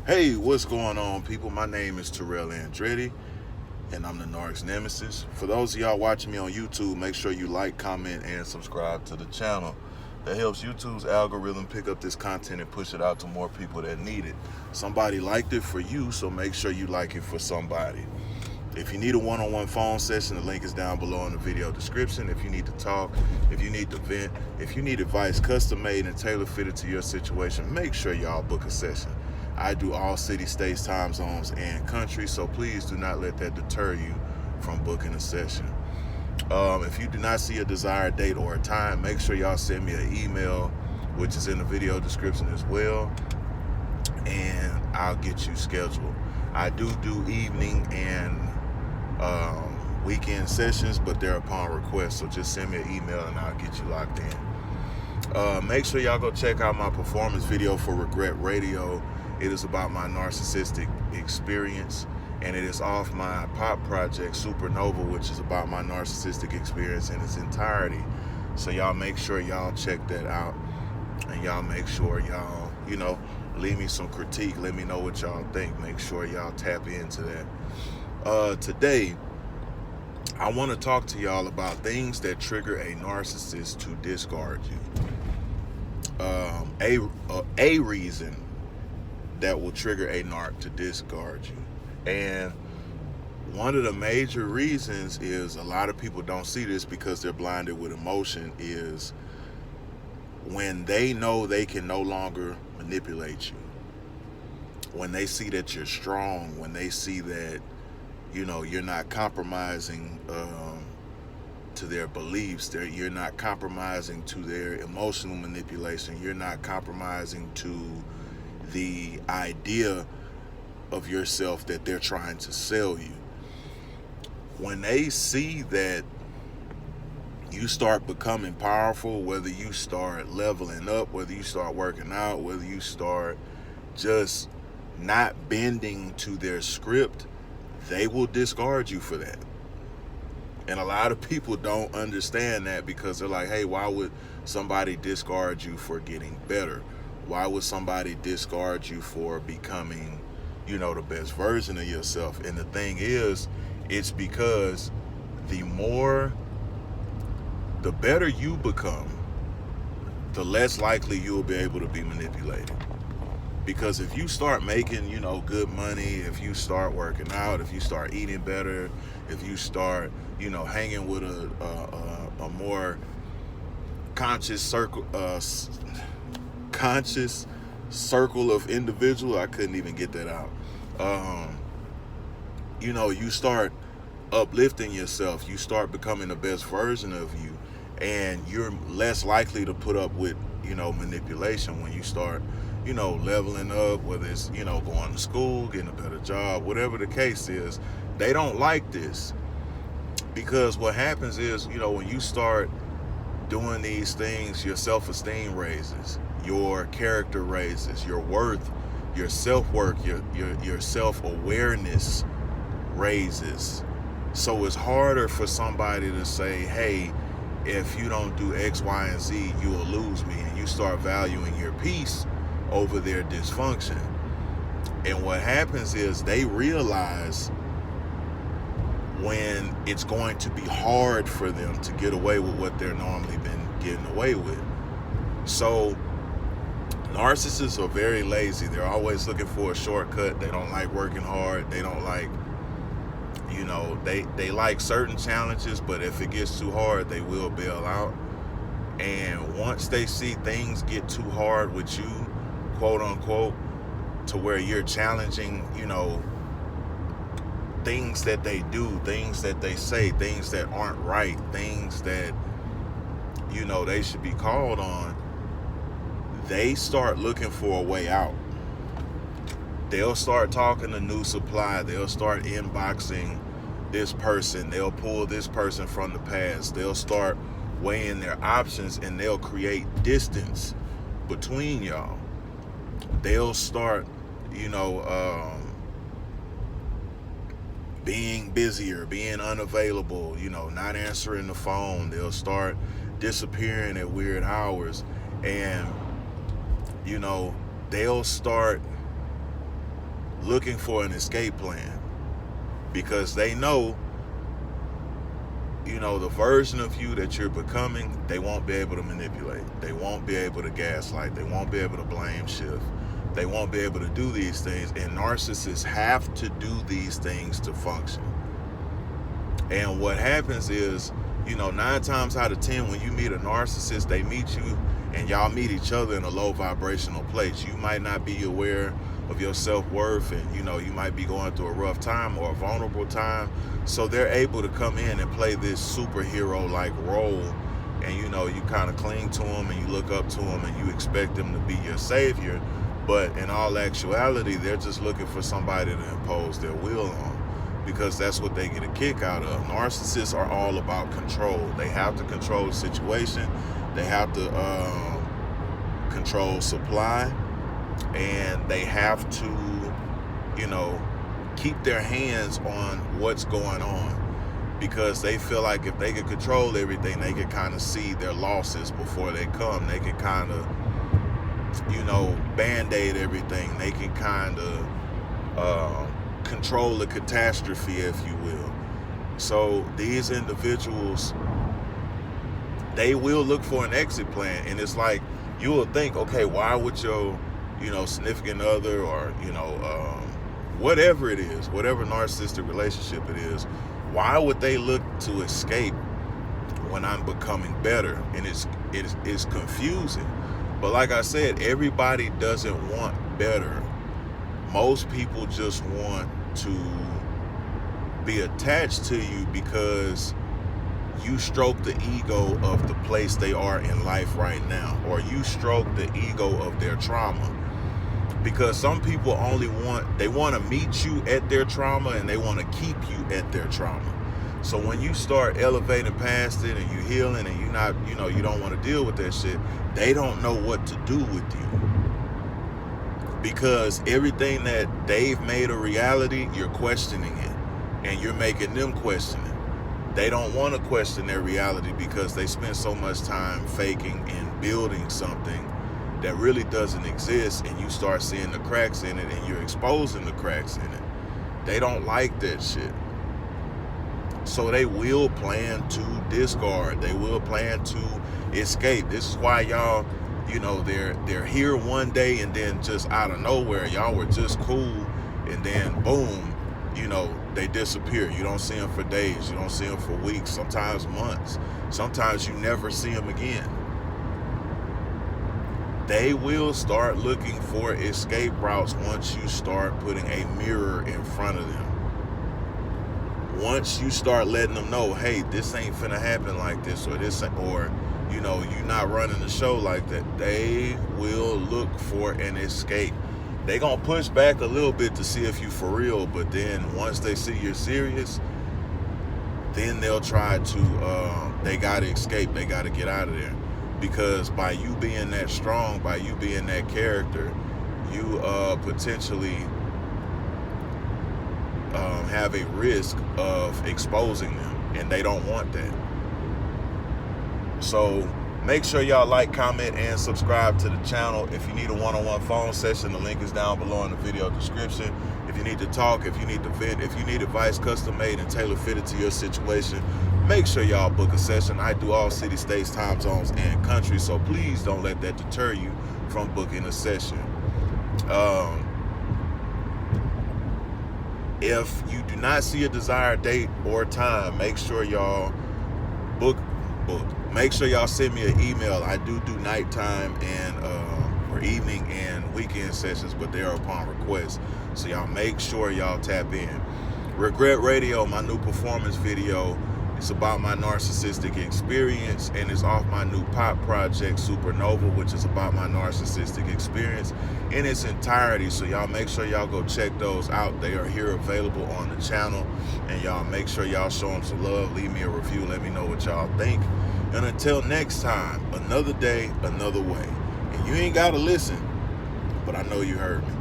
Hey, what's going on, people? My name is Terrell Andretti, and I'm the Narc's nemesis. For those of y'all watching me on YouTube, make sure you like, comment, and subscribe to the channel. That helps YouTube's algorithm pick up this content and push it out to more people that need it. Somebody liked it for you, so make sure you like it for somebody. If you need a one-on-one phone session, the link is down below in the video description. If you need to talk, if you need to vent, if you need advice custom made and tailor fitted to your situation, make sure y'all book a session. I do all cities, states, time zones, and countries, so please do not let that deter you from booking a session. If you do not see a desired date or a time, make sure y'all send me an email, which is in the video description as well, and I'll get you scheduled. I do evening and weekend sessions, but they're upon request, so just send me an email and I'll get you locked in. Make sure y'all go check out my performance video for Regret Radio. It is about my narcissistic experience, and it is off my pop project Supernova, which is about my narcissistic experience in its entirety. So y'all make sure y'all check that out, and y'all make sure y'all, leave me some critique. Let me know what y'all think. Make sure y'all tap into that. Today, I want to talk to y'all about things that trigger a narcissist to discard you. A reason that will trigger a narc to discard you. And one of the major reasons is, a lot of people don't see this because they're blinded with emotion, is when they know they can no longer manipulate you. When they see that you're strong, when they see that, you're not compromising to their beliefs, you're not compromising to their emotional manipulation, you're not compromising to the idea of yourself that they're trying to sell you. When they see that you start becoming powerful, whether you start leveling up, whether you start working out, whether you start just not bending to their script, they will discard you for that. And a lot of people don't understand that, because they're like, hey, why would somebody discard you for getting better? Why would somebody discard you for becoming, the best version of yourself? And the thing is, it's because the better you become, the less likely you'll be able to be manipulated. Because if you start making, good money, if you start working out, if you start eating better, if you start, hanging with a more conscious circle of individual, I couldn't even get that out. You start uplifting yourself, you start becoming the best version of you, and you're less likely to put up with, manipulation when you start, leveling up, whether it's, going to school, getting a better job, whatever the case is. They don't like this, because what happens is, when you start doing these things, your self-esteem raises, your character raises, your worth, your self-worth, your self-awareness raises. So it's harder for somebody to say, hey, if you don't do X, Y, and Z, you will lose me. And you start valuing your peace over their dysfunction. And what happens is, they realize when it's going to be hard for them to get away with what they're normally been getting away with. So narcissists are very lazy. They're always looking for a shortcut. They don't like working hard. They don't like, they like certain challenges, but if it gets too hard, they will bail out. And once they see things get too hard with you, quote unquote, to where you're challenging, things that they do, things that they say, things that aren't right, things that, they should be called on, they start looking for a way out. They'll start talking to New Supply. They'll start inboxing this person. They'll pull this person from the past. They'll start weighing their options, and they'll create distance between y'all. They'll start, being busier, being unavailable, not answering the phone. They'll start disappearing at weird hours, and they'll start looking for an escape plan, because they know, the version of you that you're becoming, they won't be able to manipulate. They won't be able to gaslight. They won't be able to blame shift. They won't be able to do these things. And narcissists have to do these things to function. And what happens is, 9 times out of 10, when you meet a narcissist, they meet you and y'all meet each other in a low vibrational place. You might not be aware of your self-worth, and you might be going through a rough time or a vulnerable time. So they're able to come in and play this superhero-like role, and you kind of cling to them and you look up to them and you expect them to be your savior. But in all actuality, they're just looking for somebody to impose their will on, because that's what they get a kick out of. Narcissists are all about control. They have to control the situation. They have to control supply, and they have to, keep their hands on what's going on, because they feel like if they could control everything, they could kind of see their losses before they come. They can kind of, band-aid everything. They can kind of control the catastrophe, if you will. So these individuals, they will look for an exit plan. And it's like, you will think, okay, why would your, significant other or, whatever it is, whatever narcissistic relationship it is, why would they look to escape when I'm becoming better? And it's confusing. But like I said, everybody doesn't want better. Most people just want to be attached to you because you stroke the ego of the place they are in life right now, or you stroke the ego of their trauma. Because some people they want to meet you at their trauma, and they want to keep you at their trauma. So when you start elevating past it and you healing and you're not, you don't want to deal with that shit, they don't know what to do with you. Because everything that they've made a reality, you're questioning it, and you're making them question it. They don't want to question their reality because they spend so much time faking and building something that really doesn't exist, and you start seeing the cracks in it, and you're exposing the cracks in it. They don't like that shit. So they will plan to discard. They will plan to escape. This is why y'all, they're here one day, and then just out of nowhere, y'all were just cool, and then boom, they disappear. You don't see them for days. You don't see them for weeks, sometimes months. Sometimes you never see them again. They will start looking for escape routes once you start putting a mirror in front of them. Once you start letting them know, hey, this ain't finna happen like this, or you're not running the show like that, they will look for an escape. They gonna push back a little bit to see if you for real, but then once they see you're serious, then they'll try to, they gotta escape, they gotta get out of there. Because by you being that strong, by you being that character, you potentially have a risk of exposing them, and they don't want that. So make sure y'all like, comment, and subscribe to the channel. If you need a one-on-one phone session, the link is down below in the video description. If you need to talk, if you need to vent, if you need advice custom made and tailor fitted to your situation, make sure y'all book a session. I do all cities, states, time zones, and countries, so please don't let that deter you from booking a session. If you do not see a desired date or time, make sure y'all book. Make sure y'all send me an email. I do nighttime and or evening and weekend sessions, but they are upon request. So y'all make sure y'all tap in. Regret Radio, my new performance video. It's about my narcissistic experience, and it's off my new pop project, Supernova, which is about my narcissistic experience in its entirety. So y'all make sure y'all go check those out. They are here available on the channel, and y'all make sure y'all show them some love. Leave me a review. Let me know what y'all think. And until next time, another day, another way. And you ain't got to listen, but I know you heard me.